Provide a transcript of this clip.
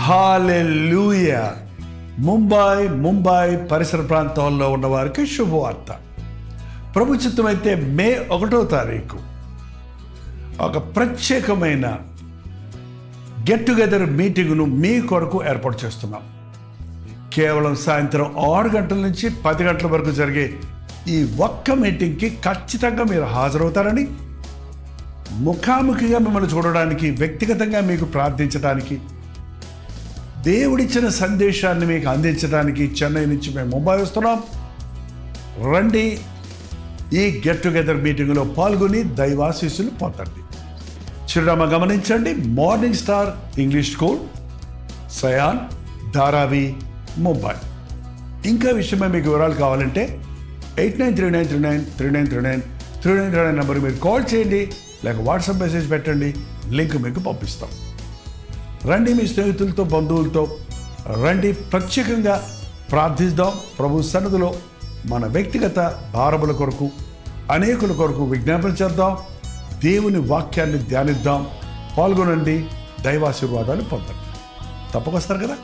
హల్లెలూయా. ముంబై పరిసర ప్రాంతాల్లో ఉన్న వారికి శుభవార్త. ప్రభు చిత్తమైతే మే 1వ తారీఖు ఒక ప్రత్యేకమైన గెట్ టుగెదర్ మీటింగ్ను మీ కొరకు ఏర్పాటు చేస్తున్నాం. కేవలం సాయంత్రం 6 గంటల నుంచి 10 గంటల వరకు జరిగే ఈ ఒక్క మీటింగ్కి ఖచ్చితంగా మీరు హాజరవుతారని, ముఖాముఖిగా మిమ్మల్ని చూడడానికి, వ్యక్తిగతంగా మీకు ప్రార్థించడానికి, దేవుడిచ్చిన సందేశాన్ని మీకు అందించడానికి చెన్నై నుంచి మేము ముంబై వస్తున్నాం. రండి, ఈ గెట్ టుగెదర్ మీటింగ్లో పాల్గొని దైవాశీస్సులు పొందండి. చిరునామా గమనించండి. Morning star English school, సయాన్, Dharavi, Mumbai. ఇంకా విషయమే మీకు వివరాలు కావాలంటే 8939393939 నెంబర్ మీరు కాల్ చేయండి, లేక వాట్సాప్ మెసేజ్ పెట్టండి. లింక్ మీకు పంపిస్తాం. రండి, మీ స్నేహితులతో, బంధువులతో రండి. ప్రత్యేకంగా ప్రార్థిద్దాం. ప్రభు సన్నిధిలో మన వ్యక్తిగత భారముల కొరకు, అనేకుల కొరకు విజ్ఞాపన చేద్దాం. దేవుని వాక్యాన్ని ధ్యానిద్దాం. పాల్గొనండి, దైవాశీర్వాదాలు పొందండి. తప్పకొస్తారు కదా.